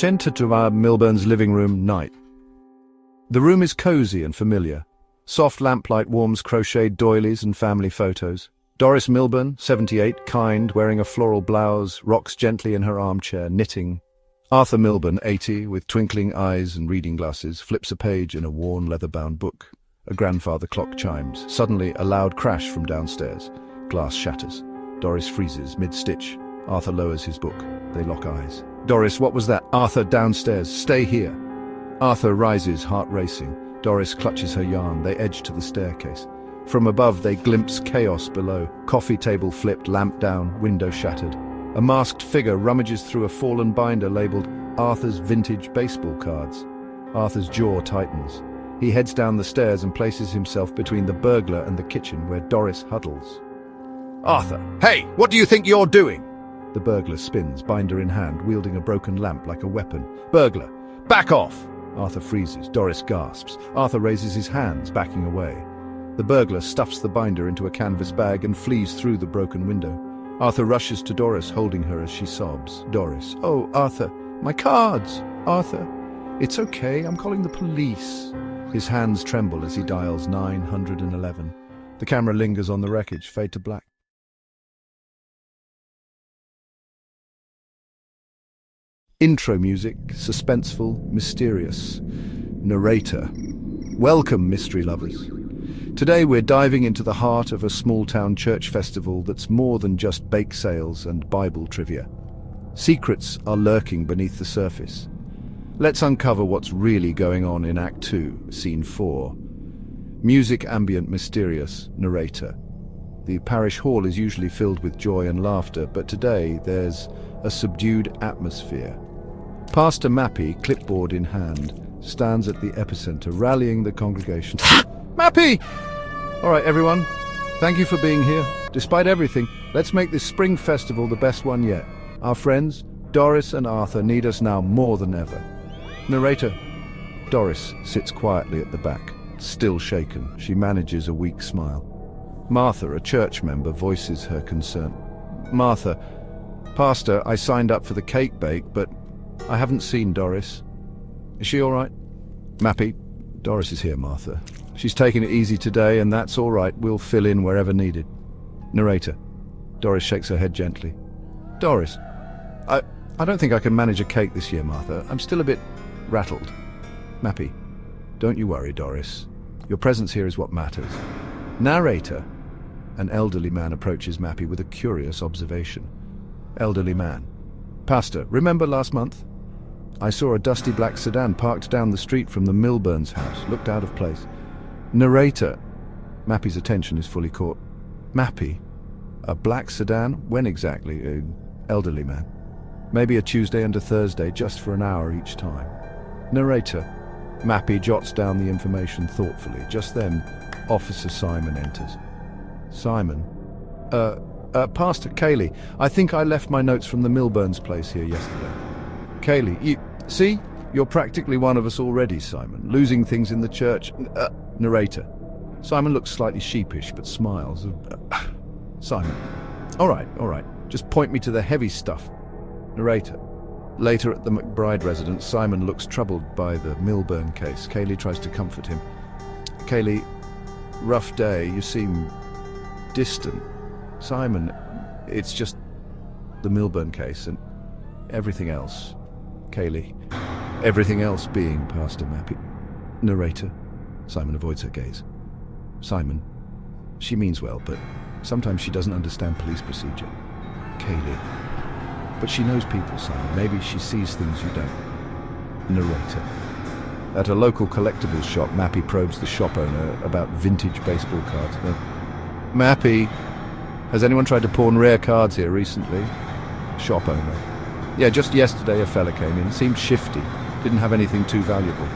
Enter to our Milburn's living room, night. The room is cozy and familiar. Soft lamplight warms crocheted doilies and family photos. Doris Milburn, 78, kind, wearing a floral blouse, rocks gently in her armchair, knitting. Arthur Milburn, 80, with twinkling eyes and reading glasses, flips a page in a worn leather-bound book. A grandfather clock chimes. Suddenly, a loud crash from downstairs. Glass shatters. Doris freezes, mid-stitch. Arthur lowers his book. They lock eyes. Doris, what was that? Arthur, downstairs. Stay here. Arthur rises, heart racing. Doris clutches her yarn. They edge to the staircase. From above, they glimpse chaos below. Coffee table flipped, lamp down, window shattered. A masked figure rummages through a fallen binder labeled Arthur's Vintage Baseball Cards. Arthur's jaw tightens. He heads down the stairs and places himself between the burglar and the kitchen where Doris huddles. Arthur, hey, what do you think you're doing? The burglar spins, binder in hand, wielding a broken lamp like a weapon. Burglar, back off! Arthur freezes. Doris gasps. Arthur raises his hands, backing away. The burglar stuffs the binder into a canvas bag and flees through the broken window. Arthur rushes to Doris, holding her as she sobs. Doris, oh, Arthur, my cards! Arthur, it's okay, I'm calling the police. His hands tremble as he dials 911. The camera lingers on the wreckage, fade to black. Intro music, suspenseful, mysterious. Narrator. Welcome, mystery lovers. Today we're diving into the heart of a small-town church festival that's more than just bake sales and Bible trivia. Secrets are lurking beneath the surface. Let's uncover what's really going on in Act 2, Scene 4. Music ambient, mysterious, narrator. The parish hall is usually filled with joy and laughter, but today there's a subdued atmosphere. Pastor Mappy, clipboard in hand, stands at the epicenter, rallying the congregation. Mappy! All right, everyone. Thank you for being here. Despite everything, let's make this spring festival the best one yet. Our friends, Doris and Arthur, need us now more than ever. Narrator. Doris sits quietly at the back, still shaken. She manages a weak smile. Martha, a church member, voices her concern. Martha, Pastor, I signed up for the cake bake, but I haven't seen Doris. Is she all right? Mappy, Doris is here, Martha. She's taking it easy today, and that's all right. We'll fill in wherever needed. Narrator. Doris shakes her head gently. Doris, I don't think I can manage a cake this year, Martha. I'm still a bit rattled. Mappy, don't you worry, Doris. Your presence here is what matters. Narrator. An elderly man approaches Mappy with a curious observation. Elderly man. Pastor, remember last month? I saw a dusty black sedan parked down the street from the Milburn's house, looked out of place. Narrator. Mappy's attention is fully caught. Mappy? A black sedan? When exactly? Elderly man. Maybe a Tuesday and a Thursday, just for an hour each time. Narrator. Mappy jots down the information thoughtfully. Just then, Officer Simon enters. Simon? Pastor Kaylee, I think I left my notes from the Milburn's place here yesterday. Kaylee, see? You're practically one of us already, Simon. Losing things in the church. Narrator. Simon looks slightly sheepish, but smiles. Simon. All right. Just point me to the heavy stuff. Narrator. Later at the McBride residence, Simon looks troubled by the Milburn case. Kaylee tries to comfort him. Kaylee, rough day. You seem distant. Simon, it's just the Milburn case and everything else. Kaylee, everything else being Pastor Mappy. Narrator. Simon avoids her gaze. Simon, she means well, but sometimes she doesn't understand police procedure. Kaylee, but she knows people, Simon. Maybe she sees things you don't. Narrator. At a local collectibles shop, Mappy probes the shop owner about vintage baseball cards. Mappy, has anyone tried to pawn rare cards here recently? Shop owner. Yeah, just yesterday a fella came in. Seemed shifty. Didn't have anything too valuable.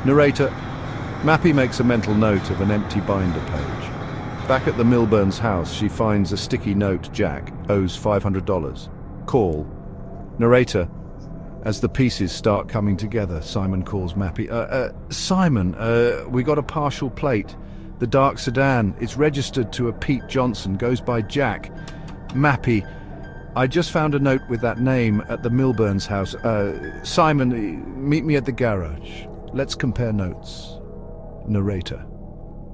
Narrator. Mappy makes a mental note of an empty binder page. Back at the Milburn's house, she finds a sticky note. Jack owes $500. Call. Narrator. As the pieces start coming together, Simon calls Mappy. Simon, we got a partial plate. The dark sedan. It's registered to a Pete Johnson. Goes by Jack. Mappy. I just found a note with that name at the Milburn's house. Simon, meet me at the garage. Let's compare notes. Narrator.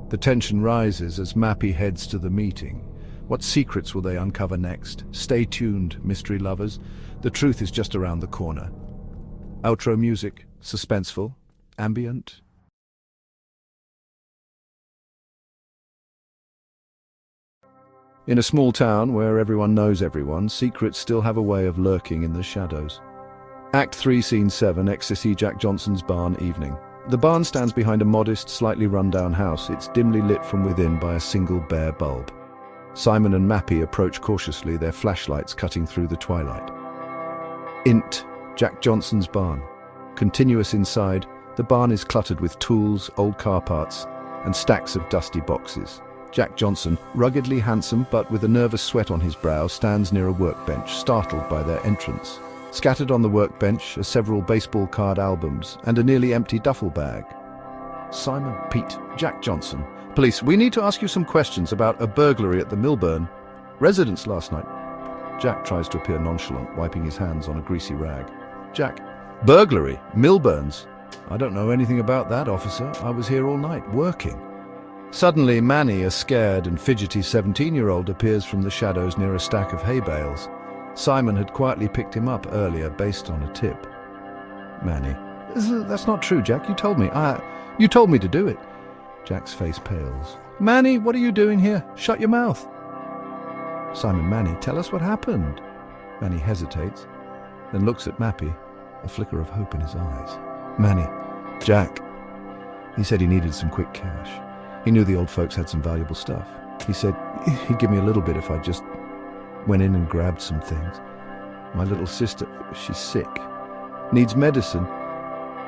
The tension rises as Mappy heads to the meeting. What secrets will they uncover next? Stay tuned, mystery lovers. The truth is just around the corner. Outro music, suspenseful, ambient. In a small town where everyone knows everyone, secrets still have a way of lurking in the shadows. Act 3, Scene 7, Ecstasy Jack Johnson's barn, evening. The barn stands behind a modest, slightly run-down house. It's dimly lit from within by a single bare bulb. Simon and Mappy approach cautiously, their flashlights cutting through the twilight. Int, Jack Johnson's barn. Continuous inside, the barn is cluttered with tools, old car parts, and stacks of dusty boxes. Jack Johnson, ruggedly handsome but with a nervous sweat on his brow, stands near a workbench, startled by their entrance. Scattered on the workbench are several baseball card albums and a nearly empty duffel bag. Simon, Pete, Jack Johnson. Police, we need to ask you some questions about a burglary at the Milburn residence last night. Jack tries to appear nonchalant, wiping his hands on a greasy rag. Jack, burglary? Milburn's? I don't know anything about that, officer. I was here all night, working. Suddenly, Manny, a scared and fidgety 17-year-old, appears from the shadows near a stack of hay bales. Simon had quietly picked him up earlier based on a tip. Manny, that's not true, Jack. You told me. You told me to do it. Jack's face pales. Manny, what are you doing here? Shut your mouth. Simon, Manny, tell us what happened. Manny hesitates, then looks at Mappy, a flicker of hope in his eyes. Manny, Jack. He said he needed some quick cash. He knew the old folks had some valuable stuff. He said he'd give me a little bit if I just went in and grabbed some things. My little sister, she's sick. Needs medicine.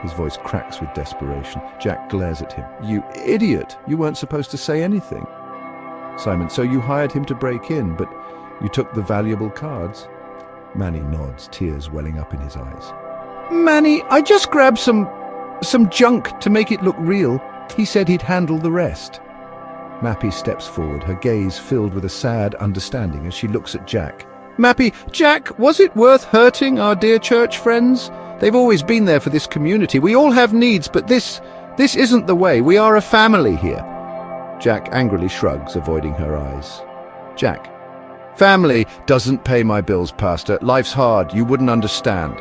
His voice cracks with desperation. Jack glares at him. You idiot! You weren't supposed to say anything. Simon, so you hired him to break in, but you took the valuable cards? Manny nods, tears welling up in his eyes. Manny, I just grabbed some junk to make it look real. He said he'd handle the rest. Mappy steps forward, her gaze filled with a sad understanding as she looks at Jack. Mappy, Jack, was it worth hurting our dear church friends? They've always been there for this community. We all have needs, but this isn't the way. We are a family here. Jack angrily shrugs, avoiding her eyes. Jack, family doesn't pay my bills, Pastor. Life's hard. You wouldn't understand.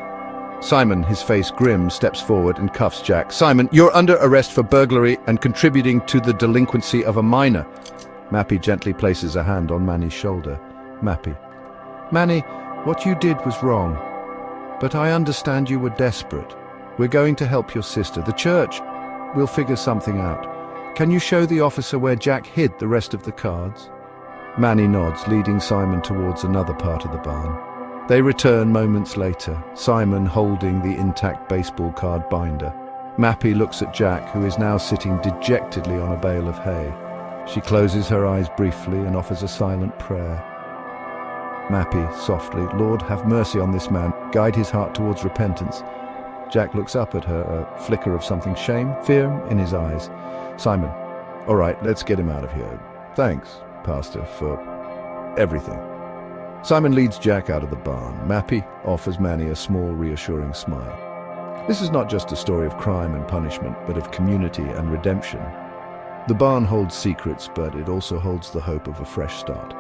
Simon, his face grim, steps forward and cuffs Jack. Simon, you're under arrest for burglary and contributing to the delinquency of a minor. Mappy gently places a hand on Manny's shoulder. Mappy, Manny, what you did was wrong. But I understand you were desperate. We're going to help your sister. The church will figure something out. Can you show the officer where Jack hid the rest of the cards? Manny nods, leading Simon towards another part of the barn. They return moments later, Simon holding the intact baseball card binder. Mappy looks at Jack, who is now sitting dejectedly on a bale of hay. She closes her eyes briefly and offers a silent prayer. Mappy, softly, Lord, have mercy on this man. Guide his heart towards repentance. Jack looks up at her, a flicker of something, shame, fear in his eyes. Simon, all right, let's get him out of here. Thanks, Pastor, for everything. Simon leads Jack out of the barn. Mappy offers Manny a small, reassuring smile. This is not just a story of crime and punishment, but of community and redemption. The barn holds secrets, but it also holds the hope of a fresh start.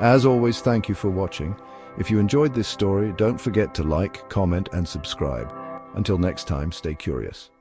As always, thank you for watching. If you enjoyed this story, don't forget to like, comment, and subscribe. Until next time, stay curious.